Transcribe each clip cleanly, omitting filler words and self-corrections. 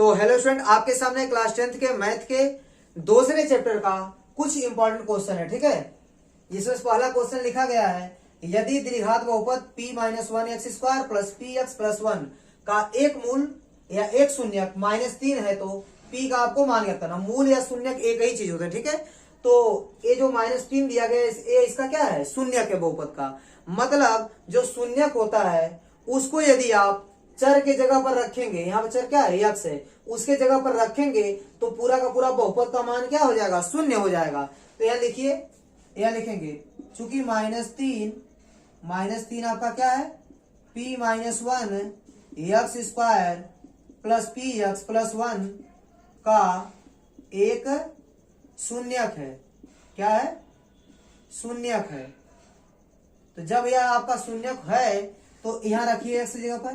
तो hello student, आपके सामने क्लास 10th के मैथ के दूसरे चैप्टर का कुछ इंपॉर्टेंट क्वेश्चन है। ठीक है, इसमें पहला क्वेश्चन लिखा गया है, यदि द्विघात बहुपद p minus one x square plus P x plus one का एक मूल या एक शून्यक -3 है तो p का आपको मान ज्ञात करना। मूल या शून्यक एक ही चीज होता है। ठीक है, तो ये जो -3 दिया गया है ये इसका क्या है, शून्यक है बहुपद का। मतलब जो शून्यक होता है उसको यदि आप चर के जगह पर रखेंगे, यहाँ पर चर क्या है, यक्स है, उसके जगह पर रखेंगे तो पूरा का पूरा बहुपद का मान क्या हो जाएगा, शून्य हो जाएगा। तो यहाँ लिखिए, यहाँ लिखेंगे चूंकि -3 आपका क्या है, p minus one x square plus P x plus one का एक शून्यक है। क्या है, शून्यक है। तो जब यह आपका शून्यक है तो यहाँ रखिए एक्स की जगह पर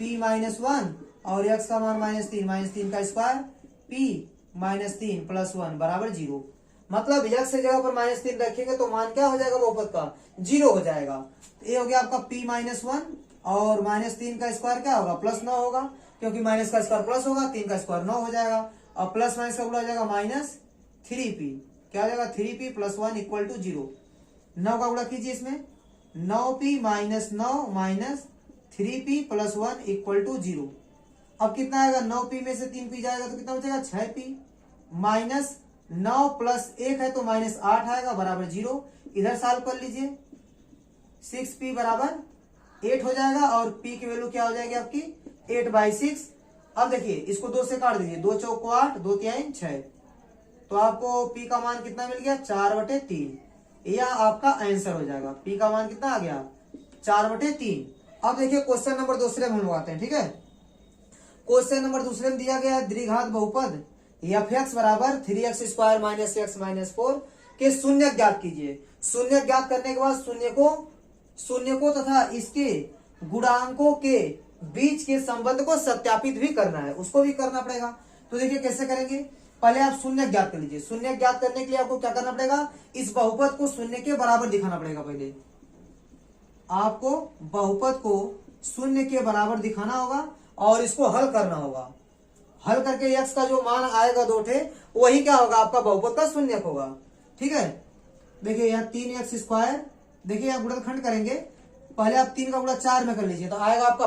p माइनस वन और x का मान -3 का स्क्वायर p -3 प्लस वन बराबर 0। मतलब x की जगह पर -3 रखेंगे तो मान क्या हो जाएगा बहुपद का, 0 हो जाएगा। तो ये हो गया आपका p माइनस वन और -3 का स्क्वायर क्या होगा, +9 होगा, क्योंकि माइनस का स्क्वायर प्लस होगा, 3 का स्क्वायर 9 हो जाएगा और प्लस माइनस का गुणा हो जाएगा -3p। क्या हो जाएगा, 3p प्लस 1 इक्वल टू 0। 9 का गुणा कीजिए इसमें, 9p minus 9 minus 3p plus 1 equal to 0। अब कितना आएगा, 9p में से 3p जाएगा तो कितना बचेगा, 6p माइनस 9 प्लस 1 है तो -8 आएगा बराबर 0। इधर सॉल्व कर लीजिए, 6p बराबर 8 हो जाएगा और p की वैल्यू क्या हो जाएगी आपकी 8/6। अब देखिए इसको 2 से काट दीजिए, 2 चौक 8, 2 तिहाई 6, तो आपको p का मान कितना मिल गया, 4/3। यह आपका आंसर हो जाएगा। p का मान कितना आ गया, 4/3। अब देखिए क्वेश्चन नंबर दूसरे में हम लोग आते हैं। ठीक है, क्वेश्चन नंबर दूसरे में दिया गया है द्विघात बहुपद f(x) बराबर 3x square minus x minus 4 के शून्यक ज्ञात कीजिए। शून्यक ज्ञात करने के बाद शून्य को तथा इसके गुणांकों के बीच के संबंध को सत्यापित भी करना है, उसको भी करना पड़ेगा। तो देखिए कैसे करेंगे, पहले आप शून्यक ज्ञात कर लीजिए। शून्यक ज्ञात करने के लिए आपको क्या करना पड़ेगा, इस बहुपद को शून्य के बराबर दिखाना पड़ेगा। पहले आपको बहुपद को शून्य के बराबर दिखाना होगा और इसको हल करना होगा। हल करके x का जो मान आएगा दो ठे, वही क्या होगा, आपका बहुपद का शून्यक होगा। ठीक है, देखिए यहाँ 3x स्क्वायर, देखिए यहाँ गुणनखंड करेंगे, पहले आप 3 का गुणा 4 में कर लीजिए तो आएगा आपका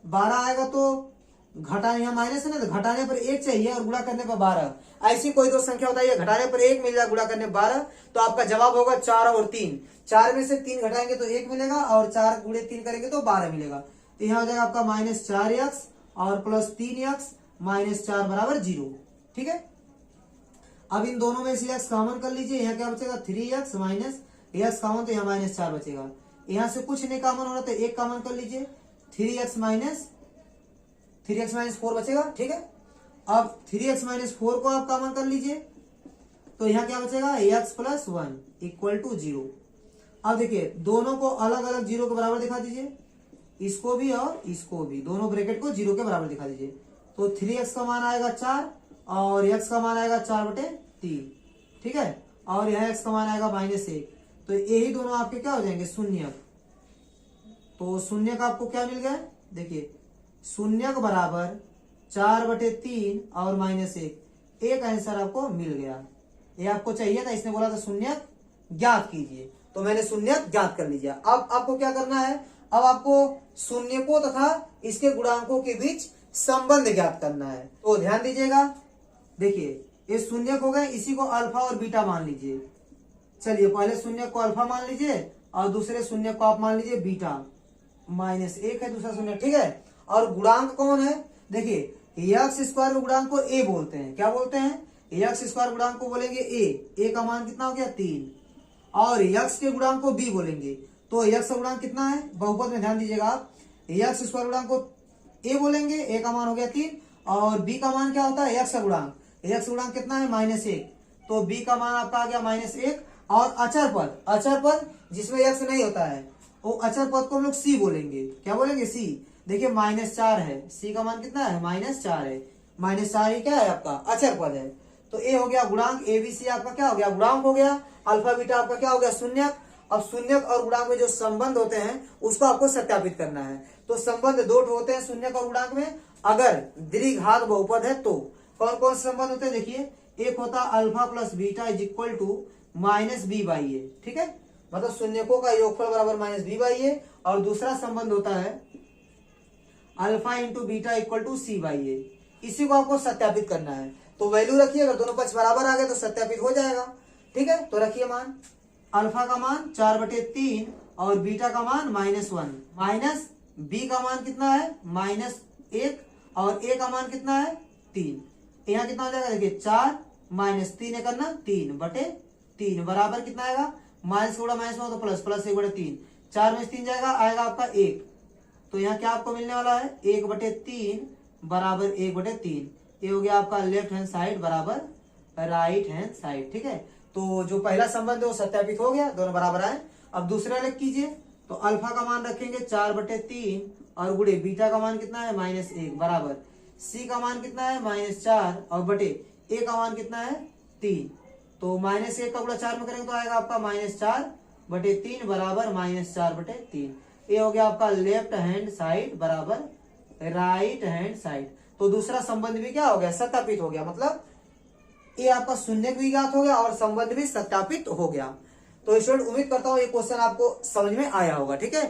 12 आएगा। तो घटाने, यहाँ माइनस है ना, तो घटाने पर 1 चाहिए और गुणा करने पर 12। ऐसी कोई दो संख्या होता है, घटाने पर 1 मिल जाए, गुणा करने 12, तो आपका जवाब होगा 4 और 3। 4 में से 3 घटाएंगे तो 1 मिलेगा और 4 गुणे 3 करेंगे तो 12 मिलेगा। तो यहाँ हो जाएगा आपका -4x और प्लस 3x -4 बराबर 0। ठीक है, अब इन दोनों में से x कॉमन कर लीजिए, यहाँ क्या बचेगा 3x माइनस x कॉमन, तो यहाँ -4 बचेगा। यहाँ से कुछ नहीं कॉमन हो रहा तो 1 कॉमन कर लीजिए, 3x माइनस 4 बचेगा। ठीक है, अब 3x माइनस 4 को आप कॉमन कर लीजिए तो यहाँ क्या बचेगा, x प्लस 1 इक्वल टू 0। अब देखिए दोनों को अलग अलग 0 के बराबर दिखा दीजिए, इसको भी और इसको भी, दोनों ब्रैकेट को 0 के बराबर दिखा दीजिए। तो 3x का मान आएगा 4 और x का मान आएगा 4/3। ठीक है, और यहाँ x का मान आएगा -1, तो यही दोनों आपके क्या हो जाएंगे, शून्यक। तो शून्यक आपको क्या मिल गया, देखिए शून्यक बराबर 4/3 और -1, एक आंसर आपको मिल गया। ये आपको चाहिए था, इसने बोला था शून्यक ज्ञात कीजिए, तो मैंने शून्यक ज्ञात कर लिया। अब आपको क्या करना है, अब आपको शून्य को तथा इसके गुणांकों के बीच संबंध ज्ञात करना है। तो ध्यान दीजिएगा, देखिए ये शून्यक हो गए, इसी को अल्फा और बीटा मान लीजिए। चलिए पहले शून्यक को अल्फा मान लीजिए और दूसरे शून्यक को आप मान लीजिए बीटा। -1 है दूसरा शून्य। ठीक है, और गुणांक कौन है, देखिए x स्क्वायर के गुणांक को a बोलते हैं। क्या बोलते हैं, x स्क्वायर गुणांक को बोलेंगे a का मान कितना हो गया 3, और x के गुणांक को b बोलेंगे। तो x का गुणांक कितना है, बहुपद में ध्यान दीजिएगा आप, x स्क्वायर गुणांक को a बोलेंगे, a का मान हो गया 3, और b का मान क्या होता है, x का गुणांक कितना है, -1, तो b का मान आपका आ गया -1। और अचर पद जिसमें x नहीं होता है, वो अचर पद को हम लोग c बोलेंगे। क्या बोलेंगे, c। देखिए -4 है, c का मान कितना है, -4 है। -4 ही क्या है आपका अचर पद है। तो a हो गया गुणांक, a b c आपका क्या हो गया, गुणांक हो गया। अल्फा बीटा आपका क्या हो गया, शून्यक। अब शून्यक और गुणांक में जो संबंध होते हैं उसको आपको सत्यापित करना है। तो संबंध दो होते हैं शून्यक और गुणांक में, अगर द्विघात बहुपद है तो कौन कौन से संबंध होते हैं देखिए, एक होता alpha plus beta is equal to minus B by A, ठीक है, मतलब शून्यकों का योगफल बराबर माइनस बी बाई ए। और दूसरा संबंध होता है alpha into beta equal to C by A. इसी को आपको सत्यापित करना है, तो वैल्यू रखिए, अगर दोनों पक्ष बराबर आ गए तो सत्यापित हो जाएगा, ठीक है। तो रखिए मान, अल्फा का मान 4/3 और बीटा का मान -1, माइनस बी का मान कितना है -1 और ए का मान कितना है 3। यहाँ कितना हो जाएगा देखिए 4 - 3 करना 3/3 बराबर कितना आएगा, माइनस गुणा माइनस में तो प्लस, प्लस 1/3, 4 में 3 जाएगा, आएगा आपका 1। तो यहाँ क्या आपको मिलने वाला है 1/3 बराबर 1/3। ये हो गया आपका लेफ्ट हैंड साइड बराबर राइट हैंड साइड, ठीक है। तो जो पहला संबंध है वो सत्यापित हो गया, दोनों बराबर आए। अब दूसरा लेख कीजिए, तो अल्फा का मान रखेंगे 4/3 और गुणे बीटा का मान कितना है -1 बराबर सी का मान कितना है -4 और बटे ए का मान कितना है 3। तो -1 का गुणा 4 में करेंगे तो आएगा आपका -4/3 बराबर -4/3। ये हो गया आपका लेफ्ट हैंड साइड बराबर राइट हैंड साइड। तो दूसरा संबंध भी क्या हो गया, सत्यापित हो गया, मतलब ये आपका शून्य भी ज्ञात हो गया और संबंध भी सत्यापित हो गया। तो स्टूडेंट उम्मीद करता हूँ ये क्वेश्चन आपको समझ में आया होगा, ठीक है।